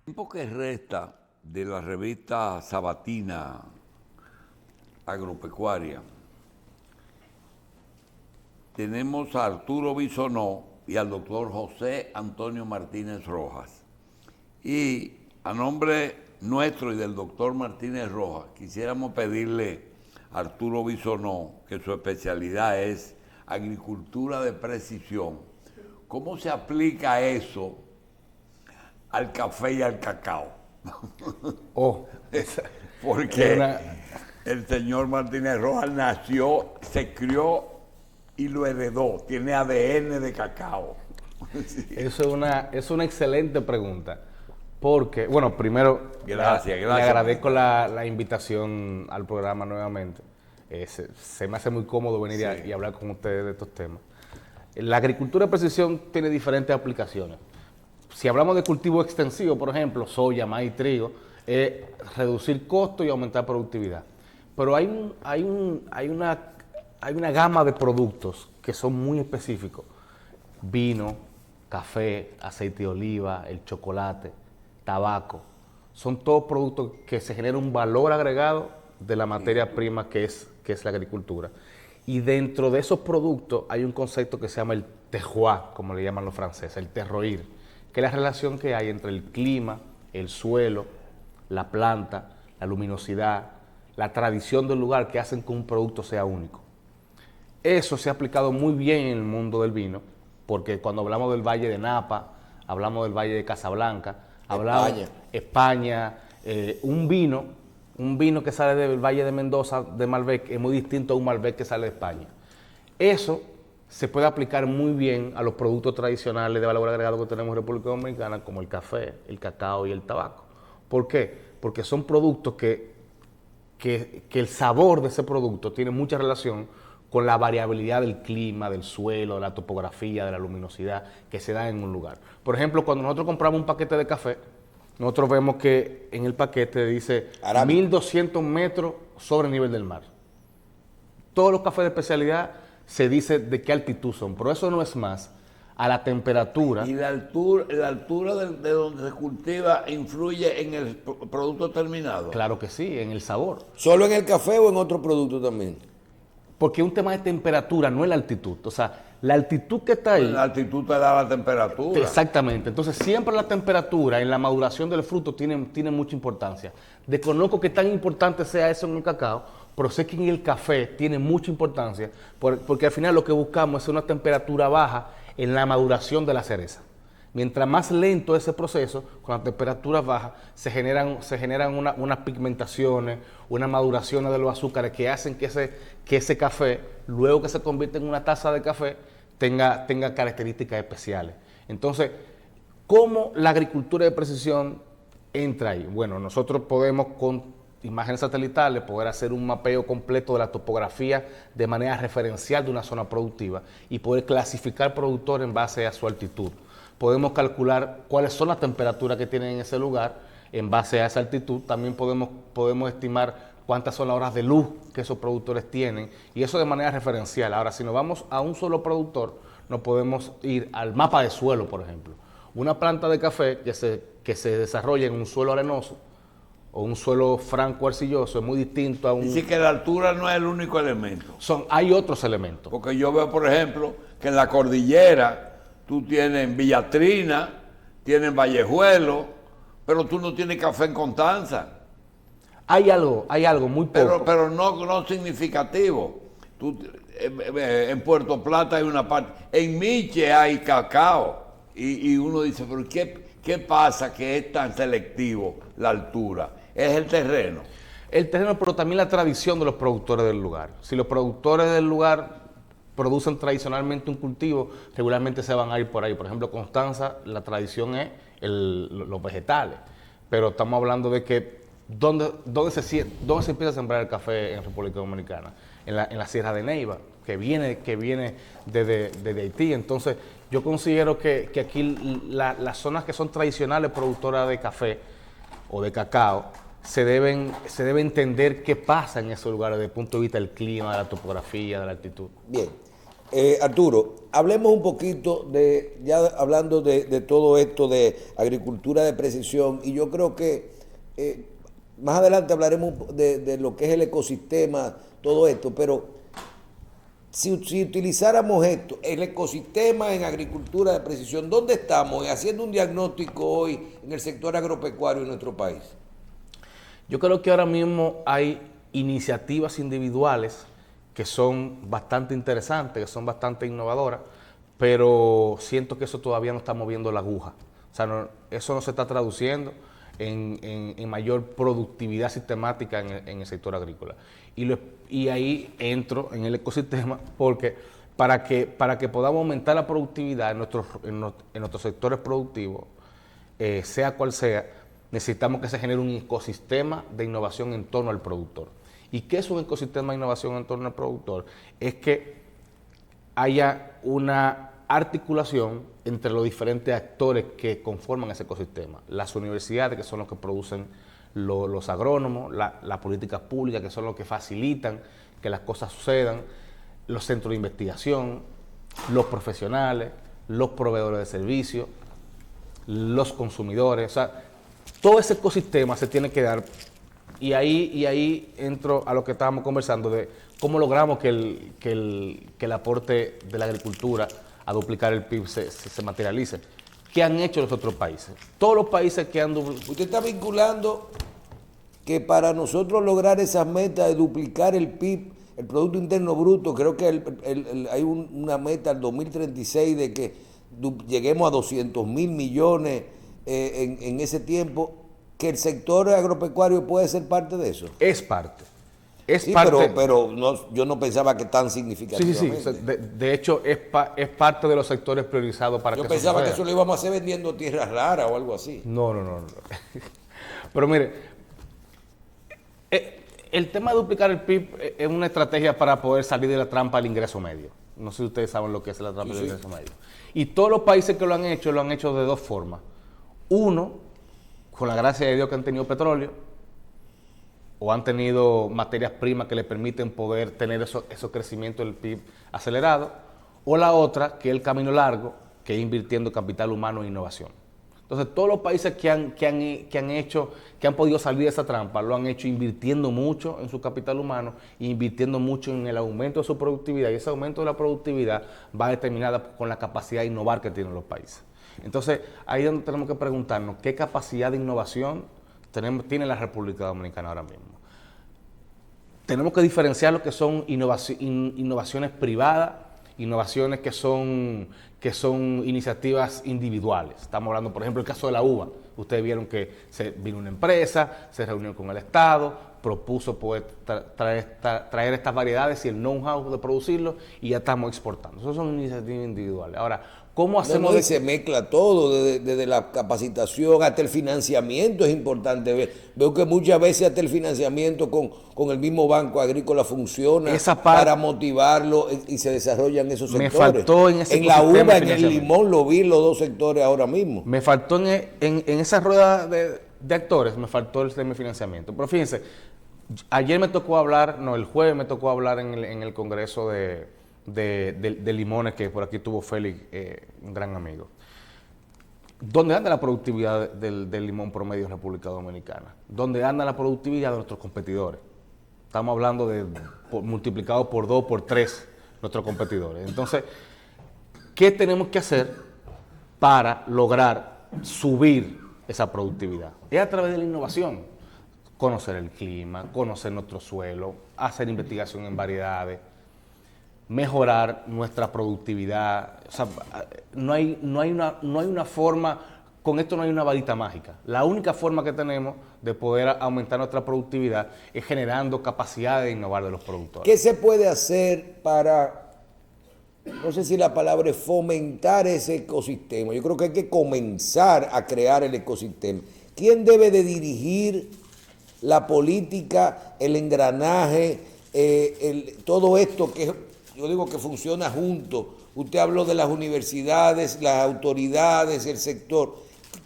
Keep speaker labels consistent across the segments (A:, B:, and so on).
A: Tiempo que resta de la revista sabatina agropecuaria, tenemos a Arturo Bisonó y al doctor José Antonio Martínez Rojas. Y a nombre nuestro y del doctor Martínez Rojas, quisiéramos pedirle a Arturo Bisonó, que su especialidad es agricultura de precisión, ¿cómo se aplica eso al café y al cacao?
B: Oh,
A: Porque el señor Martínez Rojas nació, se crió y lo heredó, tiene ADN de cacao. Sí.
B: eso es una excelente pregunta. Porque, bueno, primero,
A: Gracias.
B: le agradezco la invitación al programa nuevamente. Se me hace muy cómodo venir
A: Sí.
B: y hablar con ustedes de estos temas. La agricultura de precisión tiene diferentes aplicaciones. Si hablamos de cultivo extensivo, por ejemplo, soya, maíz, trigo, es reducir costos y aumentar productividad. Pero hay una gama de productos que son muy específicos. Vino, café, aceite de oliva, el chocolate, tabaco. Son todos productos que se genera un valor agregado de la materia prima que es la agricultura. Y dentro de esos productos hay un concepto que se llama el terroir, como le llaman los franceses, el terroir, que es la relación que hay entre el clima, el suelo, la planta, la luminosidad, la tradición del lugar que hacen que un producto sea único. Eso se ha aplicado muy bien en el mundo del vino, porque cuando hablamos del Valle de Napa, hablamos del Valle de Casablanca, hablamos España, un vino que sale del Valle de Mendoza, de Malbec, es muy distinto a un Malbec que sale de España. Eso se puede aplicar muy bien a los productos tradicionales de valor agregado que tenemos en República Dominicana, como el café, el cacao y el tabaco. ¿Por qué? Porque son productos que el sabor de ese producto tiene mucha relación con la variabilidad del clima, del suelo, de la topografía, de la luminosidad que se da en un lugar. Por ejemplo, cuando nosotros compramos un paquete de café, nosotros vemos que en el paquete dice 1200 metros sobre el nivel del mar. Todos los cafés de especialidad se dice de qué altitud son, pero eso no es más a la temperatura.
A: ¿Y la altura de donde se cultiva influye en el producto terminado?
B: Claro que sí, en el sabor.
C: ¿Solo en el café o en otro producto también?
B: Porque es un tema de temperatura, no es la altitud. O sea, la altitud que está ahí.
A: La altitud te da la temperatura.
B: Exactamente. Entonces, siempre la temperatura en la maduración del fruto tiene mucha importancia. Desconozco que tan importante sea eso en el cacao, pero sé que en el café tiene mucha importancia, porque al final lo que buscamos es una temperatura baja en la maduración de la cereza. Mientras más lento ese proceso, con las temperaturas bajas, se generan unas pigmentaciones, unas maduraciones de los azúcares que hacen que ese café, luego que se convierte en una taza de café, tenga características especiales. Entonces, ¿cómo la agricultura de precisión entra ahí? Bueno, nosotros podemos con imágenes satelitales poder hacer un mapeo completo de la topografía de manera referencial de una zona productiva y poder clasificar productores en base a su altitud. Podemos calcular cuáles son las temperaturas que tienen en ese lugar en base a esa altitud. También podemos estimar cuántas son las horas de luz que esos productores tienen, y eso de manera referencial. Ahora, si nos vamos a un solo productor, nos podemos ir al mapa de suelo, por ejemplo. Una planta de café que se desarrolla en un suelo arenoso o un suelo franco arcilloso es muy distinto a un...
A: Dice que la altura no es el único elemento.
B: Hay otros elementos.
A: Porque yo veo, por ejemplo, que en la cordillera tú tienes en Villatrina, tienes en Vallejuelo, pero tú no tienes café en Constanza.
B: Hay algo muy poco.
A: Pero no significativo. En Puerto Plata hay una parte, en Miche hay cacao. Y uno dice, pero ¿qué pasa que es tan selectivo la altura? Es el terreno.
B: El terreno, pero también la tradición de los productores del lugar. Si los productores del lugar producen tradicionalmente un cultivo, regularmente se van a ir por ahí. Por ejemplo, Constanza, la tradición es los vegetales. Pero estamos hablando de que ¿dónde se empieza a sembrar el café en República Dominicana? En la Sierra de Neiva, que viene desde Haití. Entonces, yo considero que aquí las zonas que son tradicionales productoras de café o de cacao, se debe entender qué pasa en esos lugares desde el punto de vista del clima, de la topografía, de la altitud.
C: Bien. Arturo, hablemos un poquito ya hablando de todo esto de agricultura de precisión, y yo creo que más adelante hablaremos de lo que es el ecosistema, todo esto, pero si utilizáramos esto, el ecosistema en agricultura de precisión, ¿dónde estamos haciendo un diagnóstico hoy en el sector agropecuario en nuestro país?
B: Yo creo que ahora mismo hay iniciativas individuales que son bastante interesantes, que son bastante innovadoras, pero siento que eso todavía no está moviendo la aguja. O sea, eso no se está traduciendo en mayor productividad sistemática en el sector agrícola. Y ahí entro en el ecosistema porque para que podamos aumentar la productividad en nuestros sectores productivos, sea cual sea, necesitamos que se genere un ecosistema de innovación en torno al productor. ¿Y qué es un ecosistema de innovación en torno al productor? Es que haya una articulación entre los diferentes actores que conforman ese ecosistema. Las universidades, que son los que producen los agrónomos, las políticas públicas, que son los que facilitan que las cosas sucedan, los centros de investigación, los profesionales, los proveedores de servicios, los consumidores. O sea, todo ese ecosistema se tiene que dar. Y ahí entro a lo que estábamos conversando de cómo logramos que el aporte de la agricultura a duplicar el PIB se materialice. ¿Qué han hecho los otros países? Todos los países que han duplicado.
C: Usted está vinculando que para nosotros lograr esas metas de duplicar el PIB, el Producto Interno Bruto, creo que hay una meta al 2036 de que lleguemos a 200 mil millones en ese tiempo, que el sector agropecuario puede ser parte de eso.
B: Es parte.
C: Sí, pero no, yo no pensaba que tan significativamente.
B: Sí. De hecho, es parte de los sectores priorizados para que eso suceda.
C: Yo pensaba que eso lo íbamos a hacer vendiendo tierras raras o algo así.
B: No. Pero mire, el tema de duplicar el PIB es una estrategia para poder salir de la trampa del ingreso medio. No sé si ustedes saben lo que es la trampa del ingreso medio. Y todos los países que lo han hecho de dos formas. Uno, con la gracia de Dios que han tenido petróleo, o han tenido materias primas que les permiten poder tener esos crecimientos del PIB acelerado, o la otra, que es el camino largo, que es invirtiendo capital humano e innovación. Entonces, todos los países que han podido salir de esa trampa, lo han hecho invirtiendo mucho en su capital humano e invirtiendo mucho en el aumento de su productividad, y ese aumento de la productividad va determinada con la capacidad de innovar que tienen los países. Entonces, ahí es donde tenemos que preguntarnos qué capacidad de innovación tiene la República Dominicana ahora mismo. Tenemos que diferenciar lo que son innovaciones privadas, innovaciones que son iniciativas individuales. Estamos hablando, por ejemplo, el caso de la uva. Ustedes vieron que vino una empresa, se reunió con el Estado, propuso poder traer estas variedades y el know-how de producirlo, y ya estamos exportando. Esas son iniciativas individuales. Ahora, ¿cómo hacemos?
C: Se mezcla todo, desde la capacitación hasta el financiamiento es importante. Veo que muchas veces hasta el financiamiento con el mismo Banco Agrícola funciona para motivarlo y se desarrollan esos sectores.
B: Me faltó en
C: la uva, en el limón, lo vi los dos sectores ahora mismo.
B: Me faltó en esa rueda de actores, me faltó el semifinanciamiento. Pero fíjense, el jueves me tocó hablar en el Congreso de limones, que por aquí tuvo Félix, un gran amigo. ¿Dónde anda la productividad del limón promedio en República Dominicana? ¿Dónde anda la productividad de nuestros competidores? Estamos hablando de multiplicado por 2, por 3 nuestros competidores. Entonces, ¿qué tenemos que hacer para lograr subir esa productividad? Es a través de la innovación. Conocer el clima, conocer nuestro suelo, hacer investigación en variedades, mejorar nuestra productividad. O sea, no hay una forma, con esto no hay una varita mágica. La única forma que tenemos de poder aumentar nuestra productividad es generando capacidad de innovar de los productores.
C: ¿Qué se puede hacer para, no sé si la palabra es fomentar ese ecosistema? Yo creo que hay que comenzar a crear el ecosistema. ¿Quién debe de dirigir la política, el engranaje, todo esto que yo digo que funciona junto? Usted habló de las universidades, las autoridades, el sector.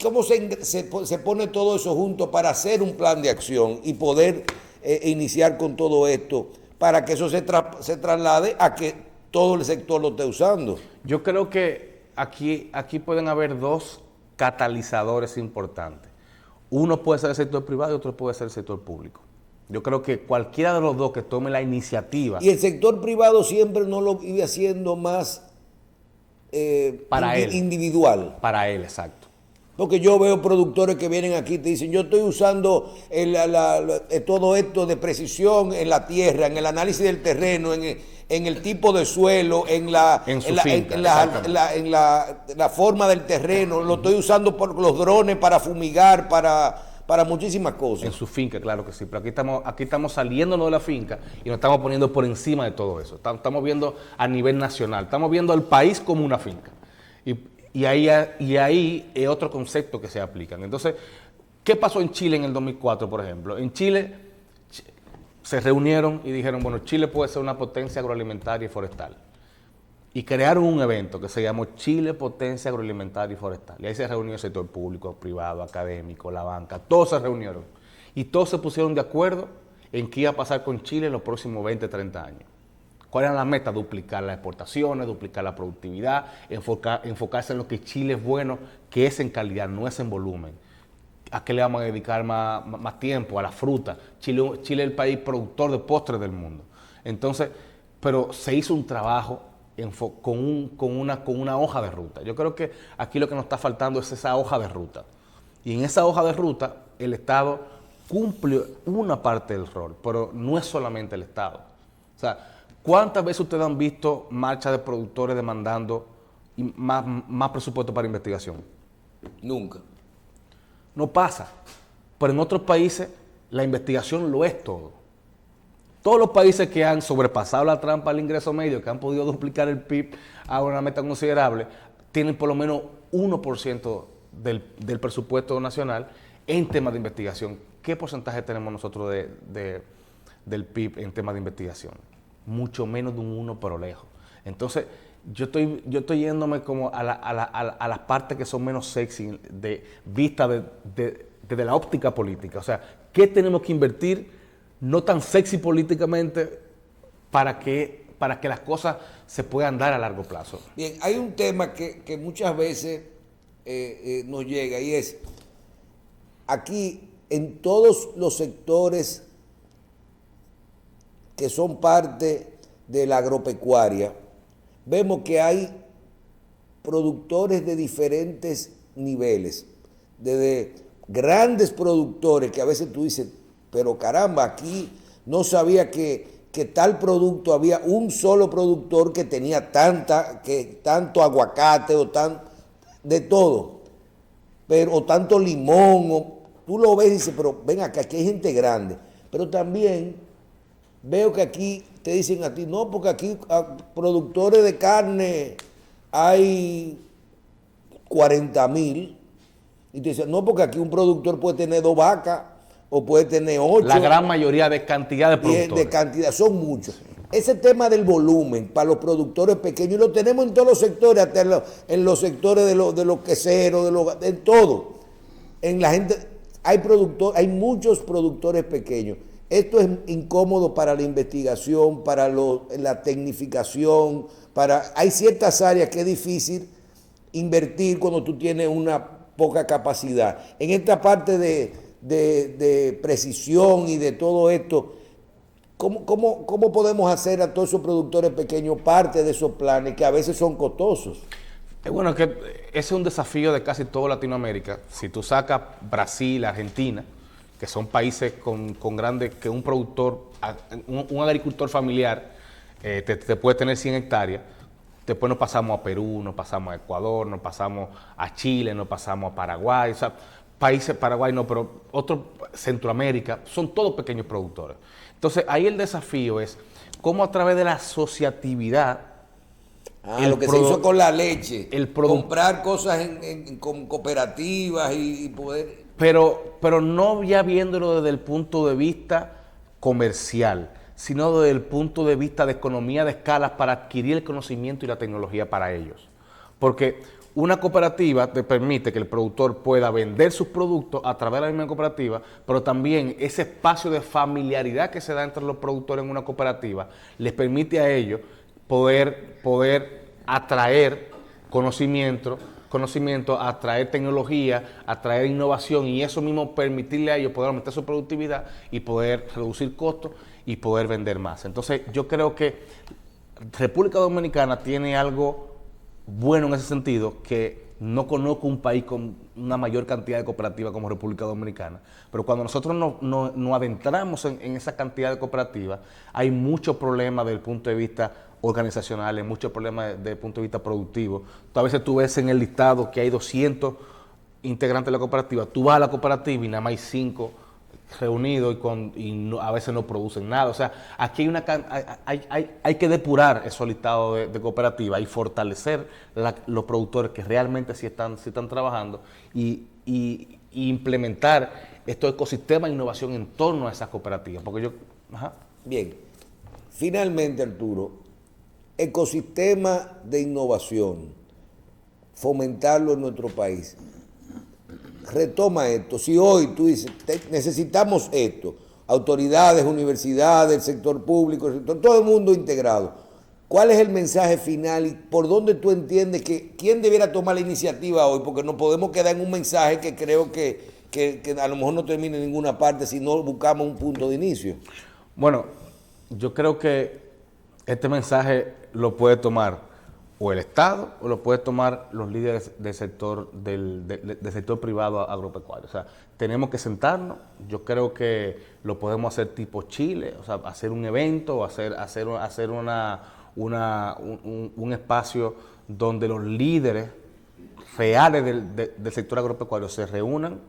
C: ¿Cómo se pone todo eso junto para hacer un plan de acción y poder iniciar con todo esto para que eso se traslade a que todo el sector lo esté usando.
B: Yo creo que aquí pueden haber dos catalizadores importantes. Uno puede ser el sector privado y otro puede ser el sector público. Yo creo que cualquiera de los dos que tome la iniciativa
C: Y el sector privado siempre no lo iba haciendo más
B: Para él.
C: individual.
B: para él, exacto.
C: Porque yo veo productores que vienen aquí y te dicen, yo estoy usando todo esto de precisión en la tierra, en el análisis del terreno, en el tipo de suelo, en la forma del terreno, lo estoy usando por los drones para fumigar, para muchísimas
B: En
C: cosas.
B: su finca, claro que sí, pero aquí estamos saliéndonos de la finca y nos estamos poniendo por encima de todo eso. Estamos viendo a nivel nacional, estamos viendo al país como una finca. Y ahí es otro concepto que se aplican. Entonces, ¿qué pasó en Chile en el 2004, por ejemplo? En Chile se reunieron y dijeron, bueno, Chile puede ser una potencia agroalimentaria y forestal. Y crearon un evento que se llamó Chile Potencia Agroalimentaria y Forestal. Y ahí se reunió el sector público, privado, académico, la banca, todos se reunieron. Y todos se pusieron de acuerdo en qué iba a pasar con Chile en los próximos 20, 30 años. ¿Cuál era la meta? Duplicar las exportaciones, duplicar la productividad, enfocarse en lo que Chile es bueno, que es en calidad, no es en volumen. ¿A qué le vamos a dedicar más tiempo? A la fruta. Chile es el país productor de postres del mundo. Entonces, pero se hizo un trabajo con una hoja de ruta. Yo creo que aquí lo que nos está faltando es esa hoja de ruta. Y en esa hoja de ruta, el Estado cumple una parte del rol, pero no es solamente el Estado. O sea, ¿cuántas veces ustedes han visto marchas de productores demandando más presupuesto para investigación?
C: Nunca.
B: No pasa. Pero en otros países la investigación lo es todo. Todos los países que han sobrepasado la trampa del ingreso medio, que han podido duplicar el PIB a una meta considerable, tienen por lo menos 1% del presupuesto nacional en temas de investigación. ¿Qué porcentaje tenemos nosotros del PIB en temas de investigación? Mucho menos de un 1 pero lejos. Entonces, yo estoy yéndome como a las partes que son menos sexy vista desde la óptica política. O sea, ¿qué tenemos que invertir no tan sexy políticamente para que las cosas se puedan dar a largo plazo?
C: Bien, hay un tema que muchas veces nos llega y es, aquí en todos los sectores que son parte de la agropecuaria, vemos que hay productores de diferentes niveles, desde grandes productores que a veces tú dices, pero caramba, aquí no sabía que tal producto, había un solo productor que tenía tanto aguacate de todo, o tanto limón, tú lo ves y dices, pero ven acá, aquí hay gente grande, pero también veo que aquí te dicen a ti, no, porque aquí productores de carne hay 40,000, y te dicen, no, porque aquí un productor puede tener 2 vacas, o puede tener 8.
B: La gran mayoría de cantidad de productores.
C: De cantidad, son muchos. Sí. Ese tema del volumen para los productores pequeños, y lo tenemos en todos los sectores, hasta en los sectores de los queseros, en todo. En la gente, hay muchos productores pequeños. Esto es incómodo para la investigación, para la tecnificación, hay ciertas áreas que es difícil invertir cuando tú tienes una poca capacidad. En esta parte de precisión y de todo esto, ¿cómo podemos hacer a todos esos productores pequeños parte de esos planes que a veces son costosos?
B: Bueno, que ese es un desafío de casi toda Latinoamérica. Si tú sacas Brasil, Argentina, que son países con grandes, que un agricultor familiar te puede tener 100 hectáreas, después nos pasamos a Perú, nos pasamos a Ecuador, nos pasamos a Chile, nos pasamos a Paraguay, o sea, países, Paraguay no, pero otros, Centroamérica, son todos pequeños productores. Entonces, ahí el desafío es cómo a través de la asociatividad,
C: lo que se hizo con la leche, comprar cosas con cooperativas y poder...
B: Pero no ya viéndolo desde el punto de vista comercial, sino desde el punto de vista de economía de escalas para adquirir el conocimiento y la tecnología para ellos. Porque una cooperativa te permite que el productor pueda vender sus productos a través de la misma cooperativa, pero también ese espacio de familiaridad que se da entre los productores en una cooperativa les permite a ellos poder atraer conocimiento, atraer tecnología, atraer innovación y eso mismo permitirle a ellos poder aumentar su productividad y poder reducir costos y poder vender más. Entonces yo creo que República Dominicana tiene algo bueno en ese sentido, que no conozco un país con una mayor cantidad de cooperativas como República Dominicana, pero cuando nosotros nos adentramos en esa cantidad de cooperativas, hay muchos problemas desde el punto de vista organizacional, hay muchos problemas desde el punto de vista productivo. A veces tú ves en el listado que hay 200 integrantes de la cooperativa, tú vas a la cooperativa y nada más hay 5 reunidos a veces no producen nada. O sea, aquí hay que depurar esos listados de cooperativas y fortalecer los productores que realmente sí están trabajando y implementar estos ecosistemas de innovación en torno a esas cooperativas. Porque
C: Bien, finalmente, Arturo, ecosistema de innovación, fomentarlo en nuestro país. Retoma esto. Si hoy tú dices, necesitamos esto, autoridades, universidades, el sector público, todo el mundo integrado, ¿cuál es el mensaje final y por dónde tú entiendes que quién debiera tomar la iniciativa hoy? Porque no podemos quedar en un mensaje que creo que a lo mejor no termina en ninguna parte si no buscamos un punto de inicio.
B: Bueno, yo creo que este mensaje lo puede tomar o el Estado o lo puede tomar los líderes del sector del sector privado agropecuario. O sea, tenemos que sentarnos. Yo creo que lo podemos hacer tipo Chile, o sea, hacer un evento, hacer un espacio donde los líderes reales del sector agropecuario se reúnan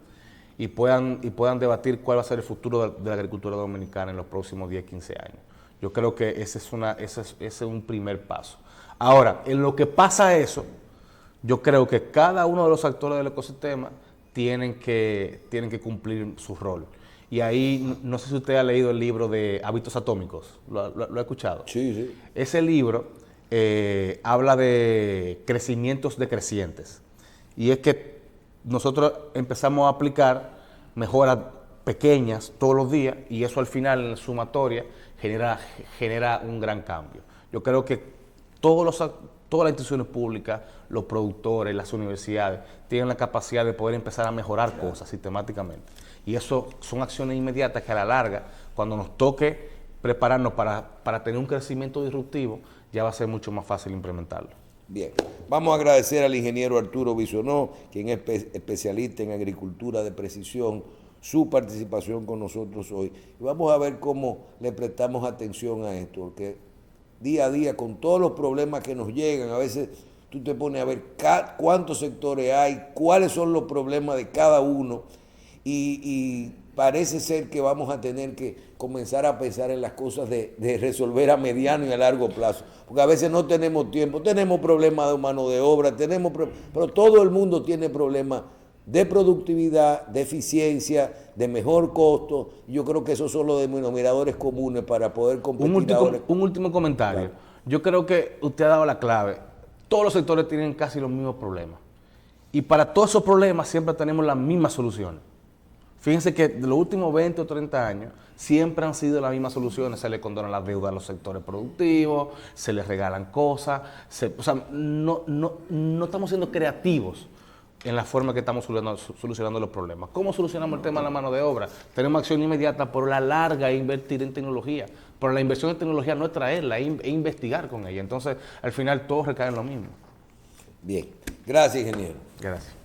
B: y puedan debatir cuál va a ser el futuro de la agricultura dominicana en los próximos 10, 15 años. Yo creo que ese es un primer paso. Ahora, en lo que pasa eso, yo creo que cada uno de los actores del ecosistema tienen que cumplir su rol. Y ahí, no sé si usted ha leído el libro de Hábitos Atómicos, ¿lo ha escuchado?
C: Sí, sí.
B: Ese libro habla de crecimientos decrecientes. Y es que nosotros empezamos a aplicar mejoras pequeñas todos los días y eso al final en la sumatoria genera un gran cambio. Yo creo que todas las instituciones públicas, los productores, las universidades, tienen la capacidad de poder empezar a mejorar cosas sistemáticamente. Y eso son acciones inmediatas que a la larga, cuando nos toque prepararnos para tener un crecimiento disruptivo, ya va a ser mucho más fácil implementarlo.
C: Bien, vamos a agradecer al ingeniero Arturo Bisonó, quien es especialista en agricultura de precisión, su participación con nosotros hoy. Y vamos a ver cómo le prestamos atención a esto, porque día a día, con todos los problemas que nos llegan, a veces tú te pones a ver cuántos sectores hay, cuáles son los problemas de cada uno, y parece ser que vamos a tener que comenzar a pensar en las cosas de resolver a mediano y a largo plazo, porque a veces no tenemos tiempo, tenemos problemas de mano de obra, pero todo el mundo tiene problemas de productividad, de eficiencia, de mejor costo. Yo creo que esos son los denominadores comunes para poder competir ahora.
B: Un último comentario. Claro. Yo creo que usted ha dado la clave. Todos los sectores tienen casi los mismos problemas. Y para todos esos problemas siempre tenemos las mismas soluciones. Fíjense que de los últimos 20 o 30 años siempre han sido las mismas soluciones. Se le condonan las deudas a los sectores productivos, se les regalan cosas. O sea, no estamos siendo creativos en la forma que estamos solucionando los problemas. ¿Cómo solucionamos el tema de la mano de obra? Tenemos acción inmediata, por la larga invertir en tecnología. Pero la inversión en tecnología no es traerla, es investigar con ella. Entonces, al final, todo recae en lo mismo.
C: Bien. Gracias, ingeniero.
B: Gracias.